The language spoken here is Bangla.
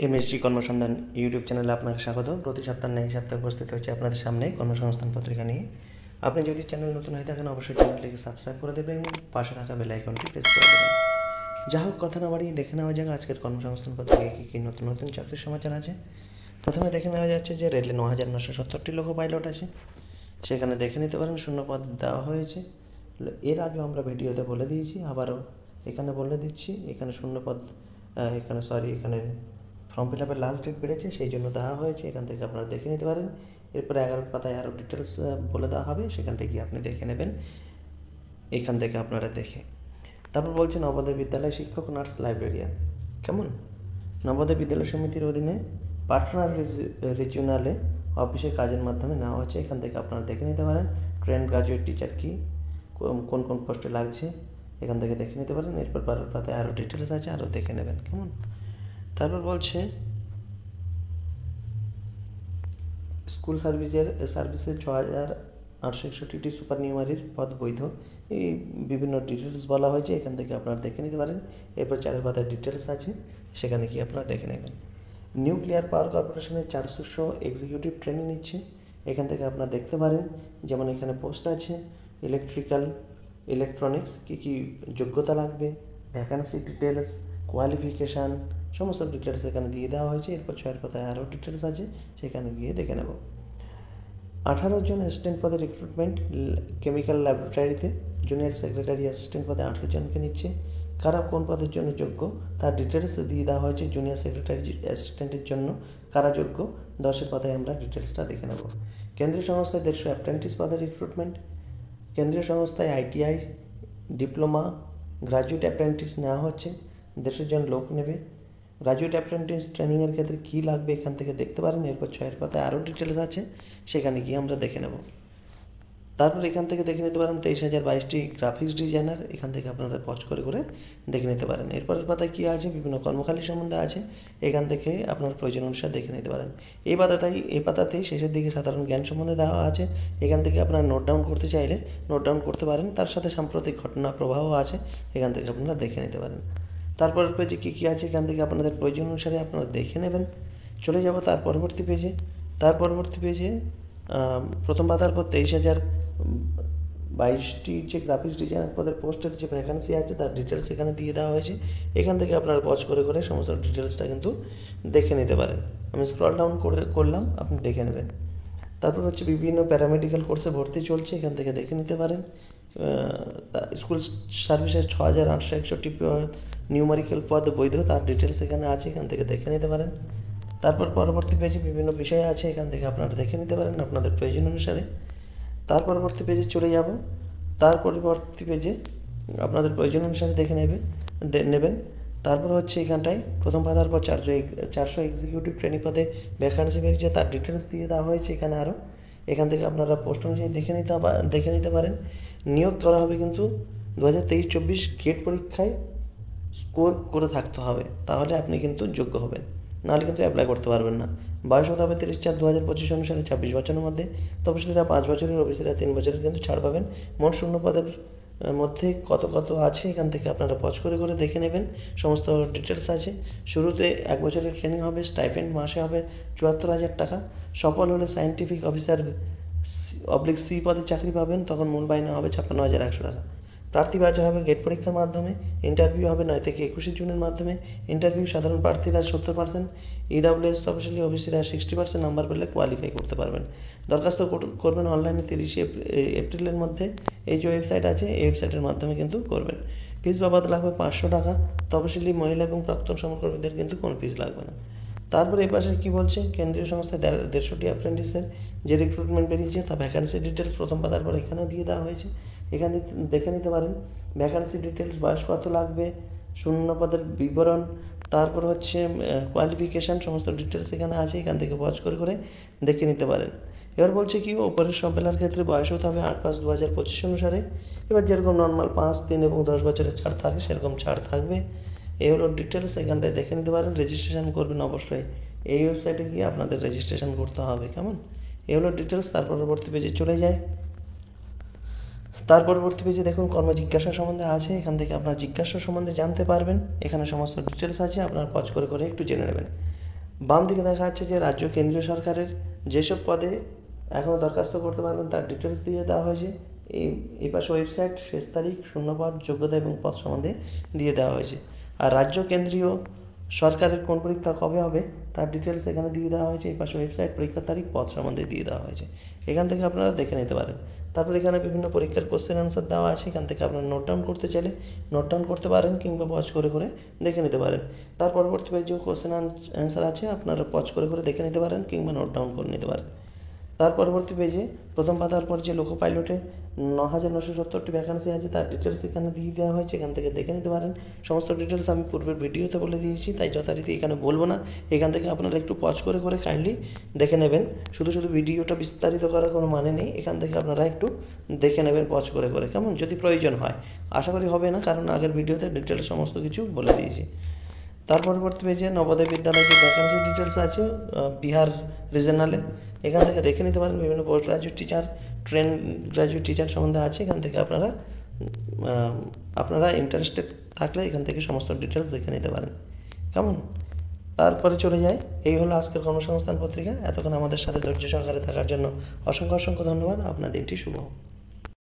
এমএসজি কর্মসন্ধান ইউটিউব চ্যানেলে আপনাকে স্বাগত। প্রতি সপ্তাহ ন্যায় সপ্তাহে উপস্থিত হয়েছে আপনাদের সামনে কর্মসংস্থান পত্রিকা নিয়ে। আপনি যদি চ্যানেল নতুন হয়ে থাকেন অবশ্যই চ্যানেলটিকে সাবস্ক্রাইব করে দেবেন এবং পাশে থাকা বেল আইকনটি প্রেস করে দেবেন। যা হোক, কথা না বাড়িয়ে দেখে নেওয়া যাক আজকের কর্মসংস্থান পত্রিকায় কী কী নতুন নতুন চাকরির সমাচার আছে। প্রথমে দেখে নেওয়া যাচ্ছে যে রেলে ৯,৯৭০টি লোকো পাইলট আছে, সেখানে দেখে নিতে পারেন শূন্য পদ দেওয়া হয়েছে। এর আগে আমরা ভিডিওতে বলে দিয়েছি, আবারও এখানে বলে দিচ্ছি। এখানে শূন্য পদ এখানে ফর্ম ফিল আপের লাস্ট ডেট বেড়েছে, সেই জন্য দেওয়া হয়েছে। এখান থেকে আপনারা দেখে নিতে পারেন। এরপরে 11 পাতায় আরও ডিটেলস বলে দেওয়া হবে, সেখানটা গিয়ে আপনি দেখে নেবেন এখান থেকে আপনারা দেখে। তারপর বলছে নবোদয় বিদ্যালয় শিক্ষক, নার্স, লাইব্রেরিয়ান। কেমন? নবোদয় বিদ্যালয় সমিতির অধীনে পার্টনার রিজিওনালে অফিসে কাজের মাধ্যমে নেওয়া হচ্ছে। এখান থেকে আপনারা দেখে নিতে পারেন ট্রেন্ড গ্রাজুয়েট টিচার কি কোন কোন পোস্টে লাগছে, এখান থেকে দেখে নিতে পারেন। এরপর 12 পাতায় আরও ডিটেলস আছে, আরও দেখে নেবেন। কেমন? তারপর বলছে স্কুল সার্ভিসের 6,861টি সুপার নিউমারির পদ বৈধ। এই বিভিন্ন ডিটেলস বলা হয়েছে, এখান থেকে আপনারা দেখে নিতে পারেন। এরপর 4 পাতায় ডিটেলস আছে, সেখানে গিয়ে আপনারা দেখে নেবেন। নিউক্লিয়ার পাওয়ার কর্পোরেশনের 400 এক্সিকিউটিভ ট্রেনিং নিচ্ছে, এখান থেকে আপনারা দেখতে পারেন। যেমন এখানে পোস্ট আছে ইলেকট্রনিক্স, কী যোগ্যতা লাগবে, ভ্যাকান্সি ডিটেলস, কোয়ালিফিকেশান, সমস্ত ডিটেলস এখানে দিয়ে দেওয়া হয়েছে। এরপর 6 পাতায় আরও ডিটেলস আছে, সেখানে গিয়ে দেখে নেব। 18 জন অ্যাসিস্ট্যান্ট পদে রিক্রুটমেন্ট কেমিক্যাল ল্যাবরেটরিতে। জুনিয়র সেক্রেটারি অ্যাসিস্ট্যান্ট পদে 18 জনকে নিচ্ছে। কারা কোন পদের জন্য যোগ্য তার ডিটেলস দিয়ে দেওয়া হয়েছে। জুনিয়র সেক্রেটারি অ্যাসিস্ট্যান্টের জন্য কারা যোগ্য, 10 পাতায় আমরা ডিটেলসটা দেখে নেব। কেন্দ্রীয় সংস্থায় 150 অ্যাপ্রেন্টিস পদে রিক্রুটমেন্ট। কেন্দ্রীয় সংস্থায় আইটিআই, ডিপ্লোমা, গ্রাজুয়েট অ্যাপ্রেন্টিস নেওয়া হচ্ছে। 150 জন লোক নেবে। গ্রাজুয়েট অ্যাপ্রেন্টিস ট্রেনিংয়ের ক্ষেত্রে কী লাগবে এখান থেকে দেখতে পারেন। এরপর 6 পাতায় আরও ডিটেলস আছে, সেখানে গিয়ে আমরা দেখে নেব। তারপর এখান থেকে দেখে নিতে পারেন 23,022টি গ্রাফিক্স ডিজাইনার, এখান থেকে আপনারা পজ করে করে দেখে নিতে পারেন। এরপরের পাতায় কী আছে, বিভিন্ন কর্মখালী সম্বন্ধে আছে, এখান থেকে আপনার প্রয়োজন অনুসারে দেখে নিতে পারেন। এই পাতাতেই শেষের দিকে সাধারণ জ্ঞান সম্বন্ধে দেওয়া আছে, এখান থেকে আপনারা নোট ডাউন করতে চাইলে নোট ডাউন করতে পারেন। তার সাথে সাম্প্রতিক ঘটনা প্রবাহ আছে, এখান থেকে আপনারা দেখে নিতে পারেন। তারপরের পেজে কী আছে, এখান থেকে আপনাদের প্রয়োজন অনুসারে আপনারা দেখে নেবেন। চলে যাব তার পরবর্তী পেজে। প্রথম পাতার পর 23,022টি যে গ্রাফিক্স ডিজাইনার পদের পোস্টের যে ভ্যাকান্সি আছে তার ডিটেলস এখানে দিয়ে দেওয়া হয়েছে। এখান থেকে আপনারা পজ করে করে সমস্ত ডিটেলসটা কিন্তু দেখে নিতে পারেন। আমি স্ক্রল ডাউন করলাম, আপনি দেখে নেবেন। তারপর হচ্ছে বিভিন্ন প্যারামেডিক্যাল কোর্সে ভর্তি চলছে, এখান থেকে দেখে নিতে পারেন। স্কুল সার্ভিসের 6,861 নিউমারিক্যাল পদ বৈধ, তার ডিটেলস এখানে আছে, এখান থেকে দেখে নিতে পারেন। তারপর পরবর্তী পেজে বিভিন্ন বিষয় আছে, এখান থেকে আপনারা দেখে নিতে পারেন আপনাদের প্রয়োজন অনুসারে। তার পরবর্তী পেজে চলে যাব। তার পরবর্তী পেজে আপনাদের প্রয়োজন অনুসারে দেখে নেবেন। তারপর হচ্ছে এখানটায় প্রথম পাতার পর 400 এক্সিকিউটিভ ট্রেনিং পদে ভ্যাকান্সি বেরিয়েছে, তার ডিটেলস দিয়ে দেওয়া হয়েছে এখানে আরও। এখান থেকে আপনারা পোস্ট অনুযায়ী দেখে নিতে পারেন। নিয়োগ করা হবে কিন্তু 2023-24 গেট পরীক্ষায় স্কোর করে থাকতে হবে, তাহলে আপনি কিন্তু যোগ্য হবেন, নাহলে কিন্তু অ্যাপ্লাই করতে পারবেন না। বয়স হতে হবে 30/4/2025 অনুসারে 26 বছরের মধ্যে। তপশিলীরা 5 বছরের, ওবিসিরা 3 বছরের কিন্তু ছাড় পাবেন। মোট শূন্য পদের মধ্যে কত আছে এখান থেকে আপনারা পজ করে করে দেখে নেবেন, সমস্ত ডিটেলস আছে। শুরুতে 1 বছরের ট্রেনিং হবে, স্টাইপেন্ড মাসে হবে 74,000 টাকা। সফল হলে সায়েন্টিফিক অফিসার /সি পদে চাকরি পাবেন, তখন মূল মাইনে হবে 56,100 টাকা। প্রার্থী বাছা হবে গেট পরীক্ষার মাধ্যমে। ইন্টারভিউ হবে 9 থেকে 21 জুনের মাধ্যমে। ইন্টারভিউ সাধারণ প্রার্থীরা 70%, ইডাব্লিউএস তপশিলি ওবিসিরা 60% নাম্বার পেলে কোয়ালিফাই করতে পারবেন। দরখাস্ত করবেন অনলাইনে 30 এপ্রিলের মধ্যে। এই যে ওয়েবসাইট আছে, এই ওয়েবসাইটের মাধ্যমে কিন্তু করবেন। ফিস বাবদ লাগবে 500 টাকা। তপশিলি মহিলা এবং প্রাক্তন সমকর্মীদের কিন্তু কোনো ফিস লাগবে না। তারপরে এই পাশে কী বলছে, কেন্দ্রীয় সংস্থায় 150টি অ্যাপ্রেন্টিসের যে রিক্রুটমেন্ট বেরিয়েছে তা ভ্যাকান্সি ডিটেলস প্রথম পাতার পর এখানেও দিয়ে দেওয়া হয়েছে, এখানে দেখে নিতে পারেন। ভ্যাকান্সি ডিটেলস, বয়স কত লাগবে, শূন্য পদের বিবরণ, তারপর হচ্ছে কোয়ালিফিকেশান, সমস্ত ডিটেলস এখানে আছে, এখান থেকে পজ করে করে দেখে নিতে পারেন। এবার বলছে কি, ওপরের সব বেলার ক্ষেত্রে বয়স হতে হবে 8/5/2025 অনুসারে। এবার যেরকম নর্মাল 5, 3 এবং 10 বছরের ছাড় থাকে সেরকম ছাড় থাকবে। এই হলো ডিটেলস, এখানটায় দেখে নিতে পারেন। রেজিস্ট্রেশন করবেন অবশ্যই, এই ওয়েবসাইটে গিয়ে আপনাদের রেজিস্ট্রেশন করতে হবে। কেমন? এই হলো ডিটেলস। তার পরবর্তী পেজে চলে যায়। তার পরবর্তী পেজে দেখুন কর্মজিজ্ঞাসা সম্বন্ধে আছে, এখান থেকে আপনার জিজ্ঞাসা সম্বন্ধে জানতে পারবেন। এখানে সমস্ত ডিটেলস আছে, আপনার পজ করে করে একটু জেনে নেবেন। বাম দিকে দেখা যাচ্ছে যে রাজ্য কেন্দ্রীয় সরকারের যেসব পদে এখনও দরখাস্ত করতে পারবেন তার ডিটেলস দিয়ে দেওয়া হয়েছে। এই পাশে ওয়েবসাইট, শেষ তারিখ, শূন্যপদ, যোগ্যতা এবং পদ সম্বন্ধে দিয়ে দেওয়া হয়েছে। আর রাজ্য কেন্দ্রীয় সরকারের কোন পরীক্ষা কবে হবে তার ডিটেলস এখানে দিয়ে দেওয়া হয়েছে। এই পাশে ওয়েবসাইট, পরীক্ষার তারিখ, পদ সম্বন্ধে দিয়ে দেওয়া হয়েছে। এখান থেকে আপনারা দেখে নিতে পারেন। তারপর এখানে বিভিন্ন পরীক্ষার কোশ্চেন অ্যান্সার দেওয়া আছে। এখান থেকে আপনারা নোট ডাউন করতে চাইলে নোট ডাউন করতে পারেন কিংবা পজ করে করে দেখে নিতে পারেন। তার পরবর্তী পেজেও কোশ্চেন অ্যান্সার আছে, আপনারা পজ করে করে দেখে নিতে পারেন কিংবা নোট ডাউন করে নিতে পারেন। তার পরবর্তী পেজে প্রথম পাতার পর যে লোকো পাইলটে 9,970টি ভ্যাকান্সি আছে তার ডিটেলস এখানে দিয়ে দেওয়া হয়েছে। এখান থেকে দেখে নিতে পারেন। সমস্ত ডিটেলস আমি পূর্বের ভিডিওতে বলে দিয়েছি, তাই যথারীতি এখানে বলবো না। এখান থেকে আপনারা একটু পজ করে করে কাইন্ডলি দেখে নেবেন। শুধু শুধু ভিডিওটা বিস্তারিত করার কোনো মানে নেই। এখান থেকে আপনারা একটু দেখে নেবেন পজ করে করে, কেমন, যদি প্রয়োজন হয়। আশা করি হবে না, কারণ আগের ভিডিওতে ডিটেলস সমস্ত কিছু বলে দিয়েছি। তার পরবর্তী পেজে নবোদয় বিদ্যালয়ে যে ভ্যাকান্সি ডিটেলস আছে বিহার রিজনালে, এখান থেকে দেখে নিতে পারেন। বিভিন্ন post graduate teacher, train graduate teacher সম্বন্ধে আছে। এখান থেকে আপনারা ইন্টারেস্টেড থাকলে এখান থেকে সমস্ত ডিটেলস দেখে নিতে পারেন, কেমন। তারপরে চলে যায়, এই হলো আজকের কর্মসংস্থান পত্রিকা। এতক্ষণ আমাদের সাথে ধৈর্য সহকারে থাকার জন্য অসংখ্য অসংখ্য ধন্যবাদ। আপনার দিনটি শুভ হোক।